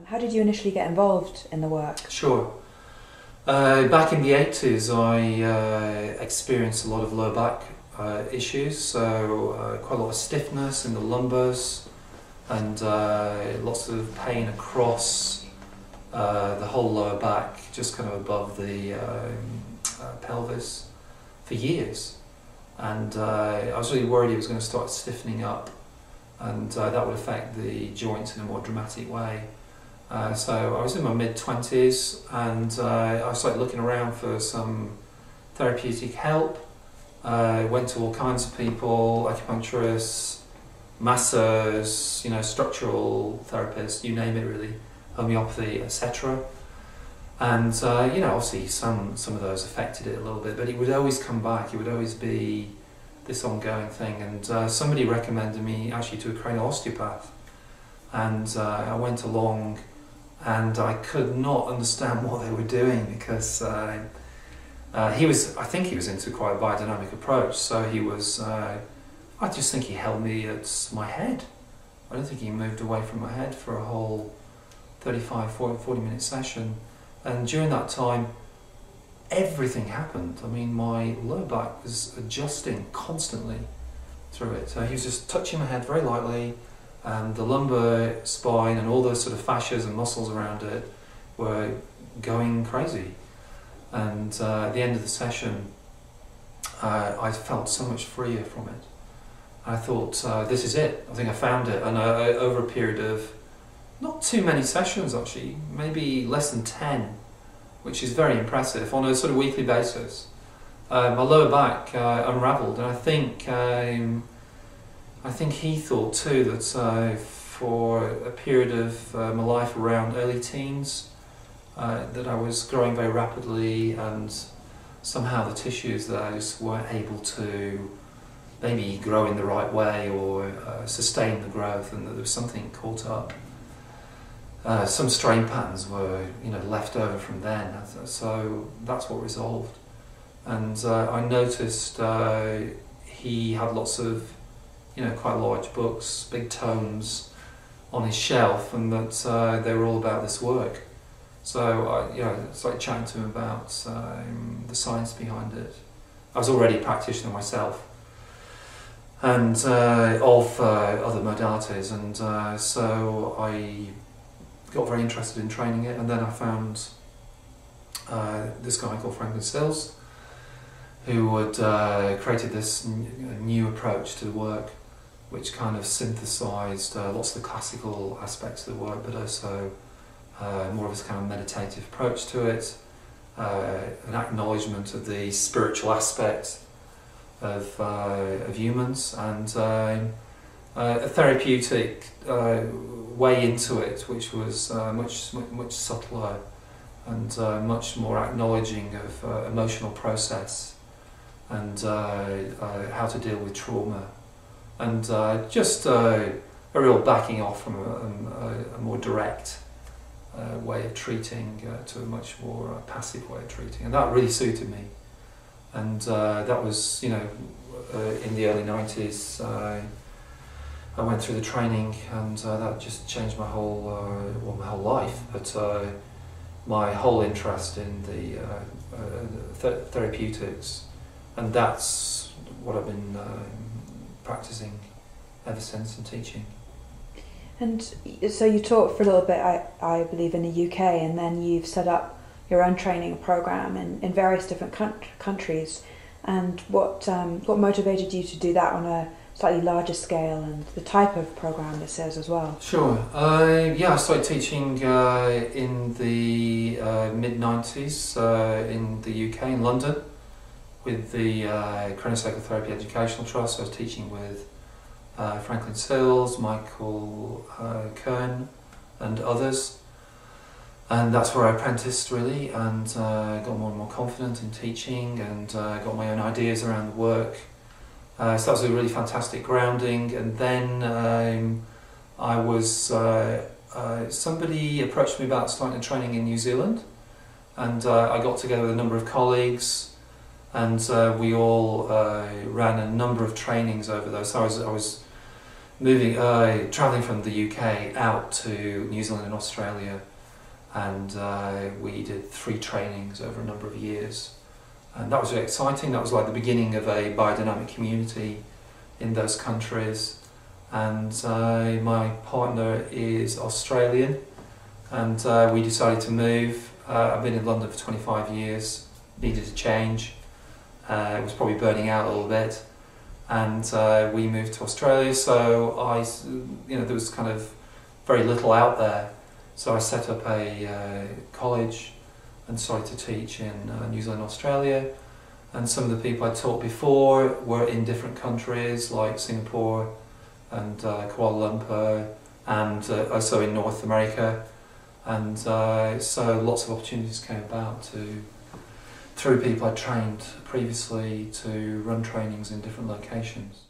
How did you initially get involved in the work? Sure. Back in the 80s, I experienced a lot of lower back issues, so quite a lot of stiffness in the lumbars and lots of pain across the whole lower back, just kind of above the pelvis for years. And I was really worried it was going to start stiffening up, and that would affect the joints in a more dramatic way. So I was in my mid-20s, and I started looking around for some therapeutic help. Went to all kinds of people, acupuncturists, masseurs, structural therapists, you name it really, homeopathy, etc. And obviously some of those affected it a little bit, but it would always come back. It would always be this ongoing thing. And somebody recommended me actually to a cranial osteopath, and I went along, and I could not understand what they were doing, because I think he was into quite a biodynamic approach. So he was, I just think he held me at my head. I don't think he moved away from my head for a whole 35, 40 minute session. And during that time, everything happened. I mean, my lower back was adjusting constantly through it. So he was just touching my head very lightly, and the lumbar spine and all those sort of fascias and muscles around it were going crazy. And at the end of the session, I felt so much freer from it. I thought, this is it. I think I found it. And over a period of not too many sessions, actually, maybe less than 10, which is very impressive, on a sort of weekly basis, my lower back unravelled. And I think he thought too that for a period of my life around early teens, that I was growing very rapidly, and somehow the tissues there just weren't able to maybe grow in the right way or sustain the growth, and that there was something caught up. Some strain patterns were left over from then, so that's what resolved. And I noticed he had lots of quite large books, big tomes on his shelf, and that they were all about this work. So I started chatting to him about the science behind it. I was already a practitioner myself, and of other modalities, and so I got very interested in training it. And then I found this guy called Franklin Sills, who had created this new approach to the work, which kind of synthesised lots of the classical aspects of the work, but also more of this kind of meditative approach to it, an acknowledgement of the spiritual aspect of humans, and a therapeutic way into it, which was much subtler and much more acknowledging of emotional process, and how to deal with trauma, and just a real backing off from a more direct way of treating to a much more passive way of treating. And that really suited me. And that was, in the early 90s, I went through the training, and that just changed my whole life, but my whole interest in the therapeutics, and that's what I've been practicing ever since, and teaching. And so you taught for a little bit, I believe, in the UK, and then you've set up your own training program in various different countries. And what motivated you to do that on a slightly larger scale, and the type of program this is as well? Sure. I started teaching in the mid-90s in the UK, in London, with the Craniosacral Therapy Educational Trust. I was teaching with Franklin Sills, Michael Kern, and others. And that's where I apprenticed, really, and got more and more confident in teaching, and got my own ideas around the work. So that was a really fantastic grounding. And then I was somebody approached me about starting training in New Zealand, and I got together with a number of colleagues, and we all ran a number of trainings over those. So I was travelling from the UK out to New Zealand and Australia, and we did 3 trainings over a number of years, and that was really exciting. That was like the beginning of a biodynamic community in those countries, and my partner is Australian, and we decided to move. I've been in London for 25 years, needed a change, was probably burning out a little bit, and we moved to Australia. So there was kind of very little out there, so I set up a college and started to teach in New Zealand, Australia, and some of the people I taught before were in different countries like Singapore and Kuala Lumpur, and also in North America, and so lots of opportunities came about through people I trained previously to run trainings in different locations.